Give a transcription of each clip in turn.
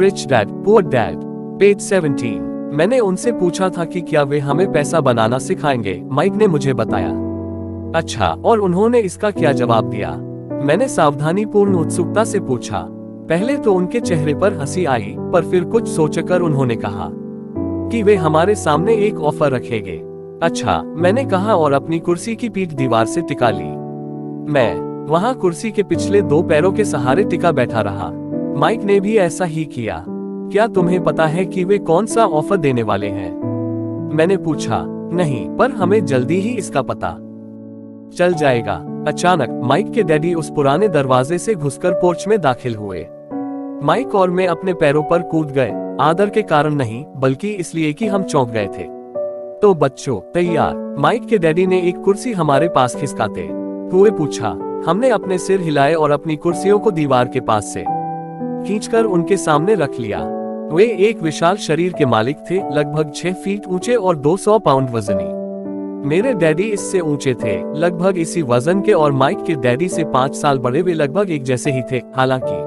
Rich dad poor dad, page 17। मैंने उनसे पूछा था कि क्या वे हमें पैसा बनाना सिखाएंगे। माइक ने मुझे बताया। अच्छा, और उन्होंने इसका क्या जवाब दिया? मैंने सावधानीपूर्ण उत्सुकता से पूछा। पहले तो उनके चेहरे पर हंसी आई, पर फिर कुछ सोचकर उन्होंने कहा कि वे हमारे सामने एक ऑफर रखेंगे। अच्छा, मैंने कहा और अपनी कुर्सी की पीठ दीवार से टिका ली। मैं वहां कुर्सी के पिछले 2 पैरों के सहारे टिका बैठा रहा। माइक ने भी ऐसा ही किया। क्या तुम्हें पता है कि वे कौन सा ऑफर देने वाले हैं? मैंने पूछा। नहीं, पर हमें जल्दी ही इसका पता चल जाएगा। अचानक माइक के डैडी उस पुराने दरवाजे से घुसकर पोर्च में दाखिल हुए। माइक और मैं अपने पैरों पर कूद गए, आदर के कारण नहीं, बल्कि इसलिए कि हम चौंक गए थे। तो बच्चों, तैयार? माइक के डैडी ने एक कुर्सी हमारे पास खिसकाते हुए पूछा। हमने अपने सिर हिलाए और अपनी कुर्सियों को दीवार के पास से खींचकर उनके सामने रख लिया। वे एक विशाल शरीर के मालिक थे, लगभग 6 फीट ऊंचे और 200 पाउंड वजनी। मेरे डैडी इससे ऊंचे थे, लगभग इसी वजन के, और माइक के डैडी से 5 साल बड़े। वे लगभग एक जैसे ही थे, हालांकि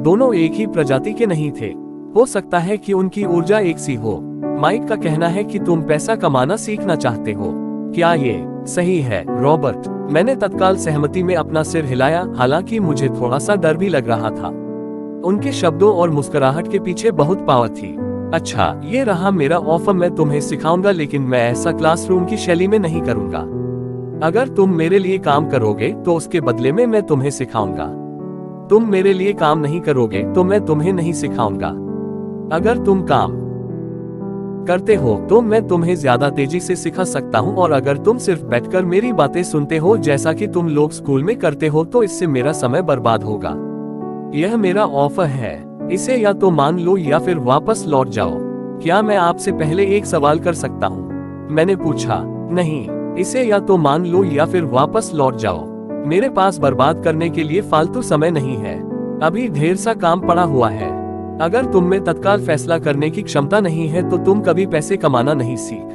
दोनों एक ही प्रजाति के नहीं थे। हो सकता है कि उनकी ऊर्जा एक सी हो। माइक का कहना है कि तुम पैसा कमाना सीखना चाहते हो। क्या ये सही है, रॉबर्ट? मैंने तत्काल सहमति में अपना सिर हिलाया, हालांकि मुझे थोड़ा सा डर भी लग रहा था। उनके शब्दों और मुस्कुराहट के पीछे बहुत पावर थी। अच्छा, ये रहा मेरा ऑफर। मैं तुम्हें सिखाऊंगा, लेकिन मैं ऐसा क्लासरूम की शैली में नहीं करूंगा। अगर तुम मेरे लिए काम करोगे तो उसके बदले में मैं तुम्हें सिखाऊंगा। तुम मेरे लिए काम नहीं करोगे तो मैं तुम्हें नहीं सिखाऊंगा। अगर तुम काम करते हो तो मैं तुम्हें ज्यादा तेजी से सिखा सकता हूँ, और अगर तुम सिर्फ बैठकर मेरी बातें सुनते हो जैसा कि तुम लोग स्कूल में करते हो तो इससे मेरा समय बर्बाद होगा। यह मेरा ऑफर है। इसे या तो मान लो या फिर वापस लौट जाओ। क्या मैं आपसे पहले एक सवाल कर सकता हूँ? मैंने पूछा। नहीं, इसे या तो मान लो या फिर वापस लौट जाओ। मेरे पास बर्बाद करने के लिए फालतू समय नहीं है। अभी ढेर सा काम पड़ा हुआ है। अगर तुम में तत्काल फैसला करने की क्षमता नहीं है तो तुम कभी पैसे कमाना नहीं सीख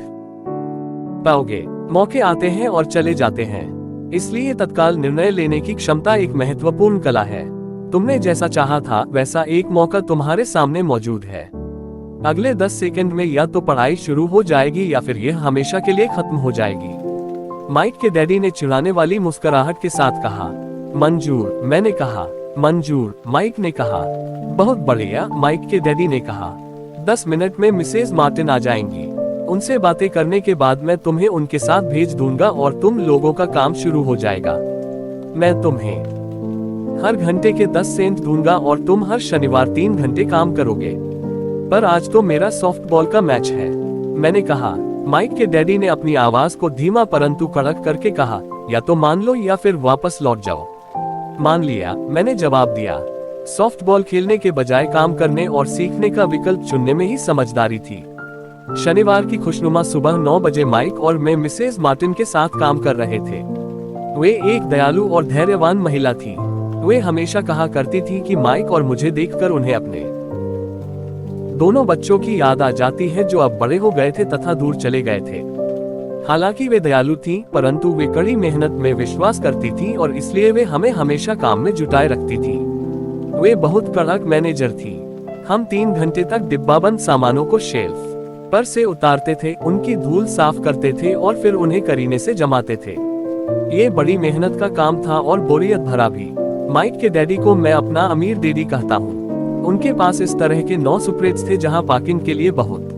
पाओगे। मौके आते हैं और चले जाते हैं, इसलिए तत्काल निर्णय लेने की क्षमता एक महत्वपूर्ण कला है। तुमने जैसा चाहा था वैसा एक मौका तुम्हारे सामने मौजूद है। अगले 10 सेकंड में या तो पढ़ाई शुरू हो जाएगी या फिर यह हमेशा के लिए खत्म हो जाएगी। माइक के डैडी ने चिढ़ाने वाली मुस्कुराहट के साथ कहा। मंजूर, मैंने कहा। मंजूर, माइक ने कहा। बहुत बढ़िया, माइक के डैडी ने कहा। 10 मिनट में मिसेज मार्टिन आ जाएंगी। उनसे बातें करने के बाद मैं तुम्हें उनके साथ भेज दूंगा और तुम लोगों का काम शुरू हो जाएगा। मैं तुम्हें हर घंटे के 10 सेंट दूंगा और तुम हर शनिवार 3 घंटे काम करोगे। पर आज तो मेरा सॉफ्टबॉल का मैच है, मैंने कहा। माइक के डैडी ने अपनी आवाज को धीमा परंतु कड़क करके कहा, या तो मान लो या फिर वापस लौट जाओ। मान लिया, मैंने जवाब दिया। सॉफ्टबॉल खेलने के बजाय काम करने और सीखने का विकल्प चुनने में ही समझदारी थी। शनिवार की खुशनुमा सुबह 9 बजे माइक और मैं मिसेज मार्टिन के साथ काम कर रहे थे। वे एक दयालु और धैर्यवान महिला थी। वे हमेशा कहा करती थी कि माइक और मुझे देखकर उन्हें अपने दोनों बच्चों की याद आ जाती है जो अब बड़े हो गए थे तथा दूर चले गए थे। हालांकि वे दयालु थीं, परंतु वे कड़ी मेहनत में विश्वास करती थीं और इसलिए वे हमें हमेशा काम में जुटाए रखती थीं। वे बहुत कड़क मैनेजर थीं। हम 3 घंटे तक डिब्बाबंद सामानों को शेल्फ पर से उतारते थे, उनकी धूल साफ करते थे और फिर उन्हें करीने से जमाते थे। ये बड़ी मेहनत का काम था और बोरियत भरा भी। माइक के डैडी को मैं अपना अमीर डैडी कहता हूँ। उनके पास इस तरह के 9 सुपरेट्स थे जहाँ पार्किंग के लिए बहुत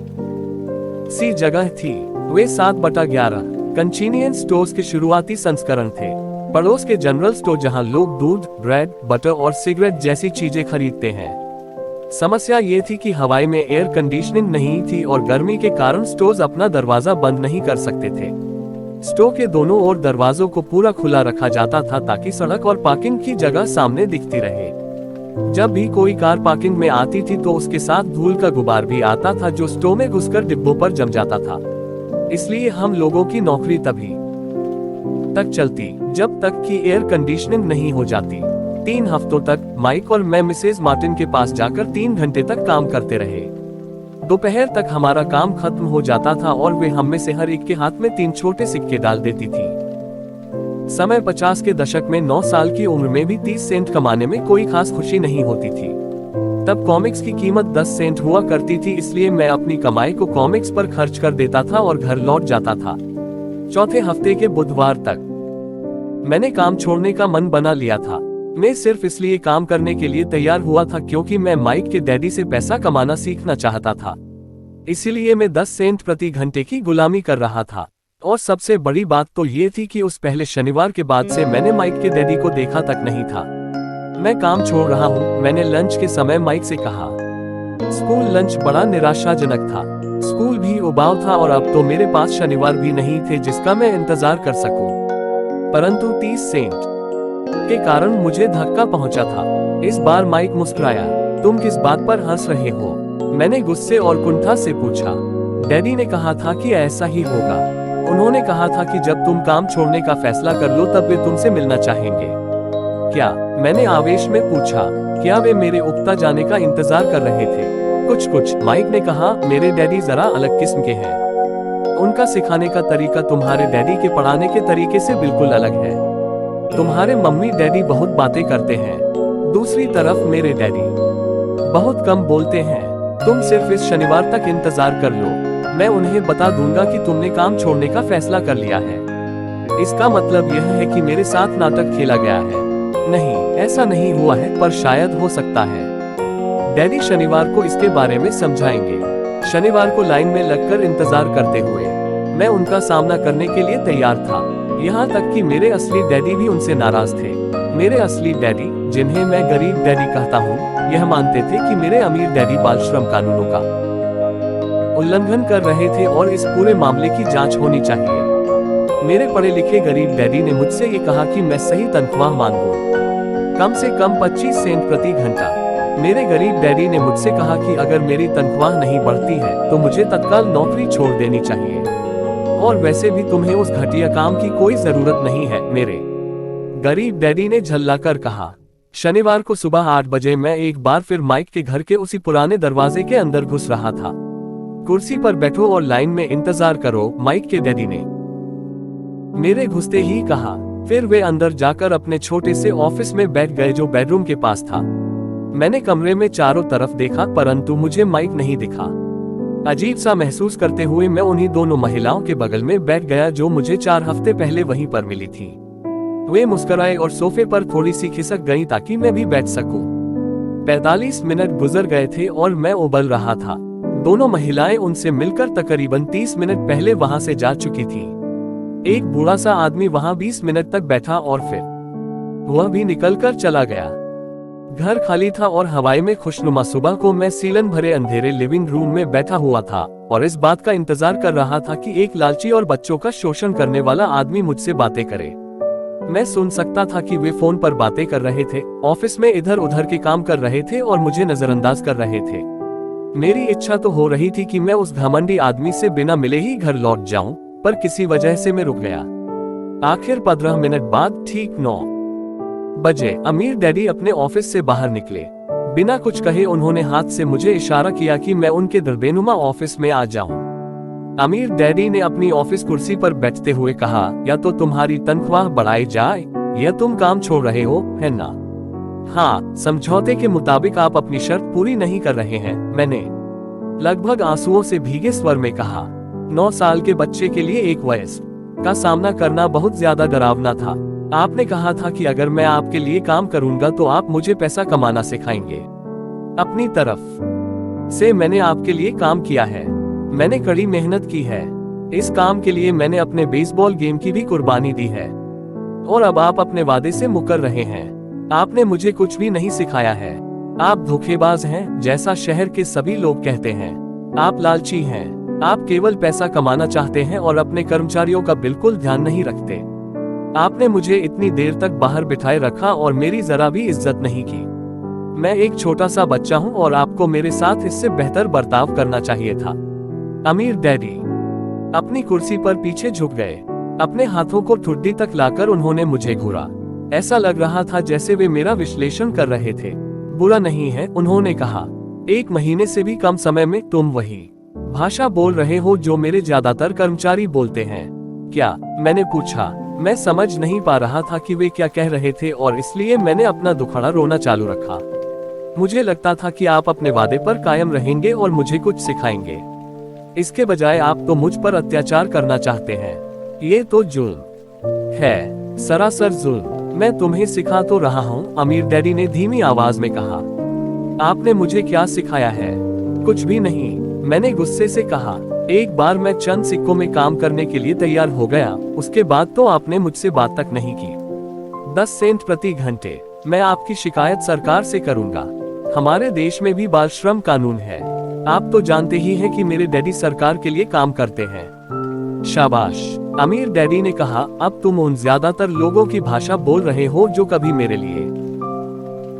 सी जगह थी। वे 7/11 कन्वीनियंस स्टोर्स के शुरुआती संस्करण थे। पड़ोस के जनरल स्टोर जहां लोग दूध, ब्रेड, बटर और सिगरेट जैसी चीजें खरीदते हैं। समस्या ये थी कि हवाई में एयर कंडीशनिंग नहीं थी और गर्मी के कारण स्टोर्स अपना दरवाजा बंद नहीं कर सकते थे। स्टोर के दोनों ओर दरवाजों को पूरा खुला रखा जाता था ताकि सड़क और पार्किंग की जगह सामने दिखती रहे। जब भी कोई कार पार्किंग में आती थी तो उसके साथ धूल का गुबार भी आता था जो स्टोर में घुसकर डिब्बों पर जम जाता था। इसलिए हम लोगों की नौकरी तभी तक चलती जब तक कि एयर कंडीशनिंग नहीं हो जाती। 3 हफ्तों तक माइक और मैं मिसेज मार्टिन के पास जाकर 3 घंटे तक काम करते रहे। दोपहर तक हमारा काम खत्म हो जाता था और वे हम में से हर एक के हाथ में 3 छोटे सिक्के डाल देती थी। समय 50 के दशक में 9 साल की उम्र में भी 30 सेंट कमाने में कोई खास खुशी नहीं होती थी। तब कॉमिक्स की कीमत 10 सेंट हुआ करती थी, इसलिए मैं अपनी कमाई को कॉमिक्स पर खर्च कर देता था और घर लौट जाता था। चौथे हफ्ते के बुधवार तक मैंने काम छोड़ने का मन बना लिया था। मैं सिर्फ इसलिए काम करने के लिए तैयार हुआ था क्योंकि मैं माइक के डैडी से पैसा कमाना सीखना चाहता था। इसीलिए मैं 10 सेंट प्रति घंटे की गुलामी कर रहा था। और सबसे बड़ी बात तो ये थी कि उस पहले शनिवार के बाद से मैंने माइक के डैडी को देखा तक नहीं था। मैं काम छोड़ रहा हूँ, मैंने लंच के समय माइक से कहा। स्कूल लंच बड़ा निराशाजनक था। स्कूल भी उबाऊ था और अब तो मेरे पास शनिवार भी नहीं थे जिसका मैं इंतजार कर सकूं। परंतु 30 सेंट के कारण मुझे धक्का पहुंचा था। इस बार माइक मुस्कुराया। तुम किस बात पर हंस रहे हो? मैंने गुस्से और कुंठा से पूछा। डैडी ने कहा था कि ऐसा ही होगा। उन्होंने कहा था कि जब तुम काम छोड़ने का फैसला कर लो तब वे तुमसे मिलना चाहेंगे। क्या? मैंने आवेश में पूछा। क्या वे मेरे उकता जाने का इंतजार कर रहे थे? कुछ, माइक ने कहा। मेरे डैडी जरा अलग किस्म के हैं। उनका सिखाने का तरीका तुम्हारे डैडी के पढ़ाने के तरीके से बिल्कुल अलग है। तुम्हारे मम्मी डैडी बहुत बातें करते हैं। दूसरी तरफ मेरे डैडी बहुत कम बोलते हैं। तुम सिर्फ इस शनिवार तक इंतजार कर लो, मैं उन्हें बता दूंगा कि तुमने काम छोड़ने का फैसला कर लिया है। इसका मतलब यह है कि मेरे साथ नाटक खेला गया है। नहीं, ऐसा नहीं हुआ है, पर शायद हो सकता है। डैडी शनिवार को इसके बारे में समझाएंगे। शनिवार को लाइन में लगकर इंतजार करते हुए मैं उनका सामना करने के लिए तैयार था। यहाँ तक कि मेरे असली डैडी भी उनसे नाराज थे। मेरे असली डैडी, जिन्हें मैं गरीब डैडी कहता हूँ, यह मानते थे कि मेरे अमीर डैडी बाल श्रम कानूनों का उल्लंघन कर रहे थे और इस पूरे मामले की जांच होनी चाहिए। मेरे पढ़े लिखे गरीब डैडी ने मुझसे ये कहा कि मैं सही तनख्वाह मांगूं, कम से कम 25 सेंट प्रति घंटा। मेरे गरीब डैडी ने मुझसे कहा कि अगर मेरी तनख्वाह नहीं बढ़ती है तो मुझे तत्काल नौकरी छोड़ देनी चाहिए, और वैसे भी तुम्हें उस घटिया काम की कोई जरूरत नहीं है। मेरे गरीब डैडी ने झल्लाकर कहा। शनिवार को सुबह 8 बजे मैं एक बार फिर माइक के घर के उसी पुराने दरवाजे के अंदर घुस रहा था। कुर्सी पर बैठो और लाइन में इंतजार करो, माइक के डैडी ने मेरे घुसते ही कहा। फिर वे अंदर जाकर अपने छोटे से ऑफिस में बैठ गए जो बेडरूम के पास था। मैंने कमरे में चारों तरफ देखा, परंतु मुझे माइक नहीं दिखा। अजीब सा महसूस करते हुए मैं उन्हीं दोनों महिलाओं के बगल में बैठ गया जो मुझे 4 हफ्ते पहले वहीं पर मिली थी। वे मुस्कुराए और सोफे पर थोड़ी सी खिसक गईं ताकि मैं भी बैठ सकूं। 45 मिनट गुजर गए थे और मैं उबल रहा था। दोनों महिलाएं उनसे मिलकर तकरीबन 30 मिनट पहले वहां से जा चुकी थी। एक बूढ़ा सा आदमी वहां 20 मिनट तक बैठा और फिर वह भी निकलकर चला गया। घर खाली था और हवाई में खुशनुमा सुबह को मैं सीलन भरे अंधेरे लिविंग रूम में बैठा हुआ था और इस बात का इंतजार कर रहा था कि एक लालची और बच्चों का शोषण करने वाला आदमी मुझसे बातें करे। मैं सुन सकता था कि वे फोन पर बातें कर रहे थे, ऑफिस में इधर उधर के काम कर रहे थे और मुझे नजरअंदाज कर रहे थे। मेरी इच्छा तो हो रही थी कि मैं उस घमंडी आदमी से बिना मिले ही घर लौट जाऊं, पर किसी वजह से मैं रुक गया। आखिर 15 मिनट बाद ठीक 9 बजे अमीर डैडी अपने ऑफिस से बाहर निकले। बिना कुछ कहे उन्होंने हाथ से मुझे इशारा किया कि मैं उनके दरबेनुमा ऑफिस में आ जाऊं। अमीर डैडी ने अपनी ऑफिस कुर्सी पर बैठते हुए कहा, या तो तुम्हारी तनख्वाह बढ़ाई जाए या तुम काम छोड़ रहे हो, है ना? हाँ, समझौते के मुताबिक आप अपनी शर्त पूरी नहीं कर रहे हैं, मैंने लगभग आंसुओं से भीगे स्वर में कहा। 9 साल के बच्चे के लिए एक वयस्क का सामना करना बहुत ज्यादा डरावना था। आपने कहा था कि अगर मैं आपके लिए काम करूंगा तो आप मुझे पैसा कमाना सिखाएंगे। अपनी तरफ से मैंने आपके लिए काम किया है, मैंने कड़ी मेहनत की है। इस काम के लिए मैंने अपने बेसबॉल गेम की भी कुर्बानी दी है, और अब आप अपने वादे से मुकर रहे हैं। आपने मुझे कुछ भी नहीं सिखाया है। आप धोखेबाज हैं, जैसा शहर के सभी लोग कहते हैं। आप लालची हैं, आप केवल पैसा कमाना चाहते हैं और अपने कर्मचारियों का बिल्कुल ध्यान नहीं रखते। आपने मुझे इतनी देर तक बाहर बिठाए रखा और मेरी जरा भी इज्जत नहीं की। मैं एक छोटा सा बच्चा हूं और आपको मेरे साथ इससे बेहतर बर्ताव करना चाहिए था। अमीर डैडी अपनी कुर्सी पर पीछे झुक गए। अपने हाथों को ठुड्डी तक लाकर उन्होंने मुझे घूरा। ऐसा लग रहा था जैसे वे मेरा विश्लेषण कर रहे थे। बुरा नहीं है, उन्होंने कहा। 1 महीने से भी कम समय में तुम वही भाषा बोल रहे हो जो मेरे ज्यादातर कर्मचारी बोलते हैं। क्या? मैंने पूछा। मैं समझ नहीं पा रहा था कि वे क्या कह रहे थे और इसलिए मैंने अपना दुखड़ा रोना चालू रखा। मुझे लगता था कि आप अपने वादे पर कायम रहेंगे और मुझे कुछ सिखाएंगे। इसके बजाय आप तो मुझ पर अत्याचार करना चाहते हैं। ये तो जुल्म है, सरासर जुल्म। मैं तुम्हें सिखा तो रहा हूँ, अमीर डैडी ने धीमी आवाज में कहा। आपने मुझे क्या सिखाया है? कुछ भी नहीं, मैंने गुस्से से कहा। एक बार मैं चंद सिक्कों में काम करने के लिए तैयार हो गया, उसके बाद तो आपने मुझसे बात तक नहीं की। 10 सेंट प्रति घंटे। मैं आपकी शिकायत सरकार से करूंगा। हमारे देश में भी बाल श्रम कानून है। आप तो जानते ही हैं कि मेरे डैडी सरकार के लिए काम करते हैं। शाबाश, अमीर डैडी ने कहा। अब तुम उन ज्यादातर लोगों की भाषा बोल रहे हो जो कभी मेरे लिए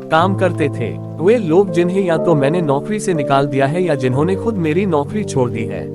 काम करते थे। वे लोग जिन्हें या तो मैंने नौकरी से निकाल दिया है या जिन्होंने खुद मेरी नौकरी छोड़ दी है।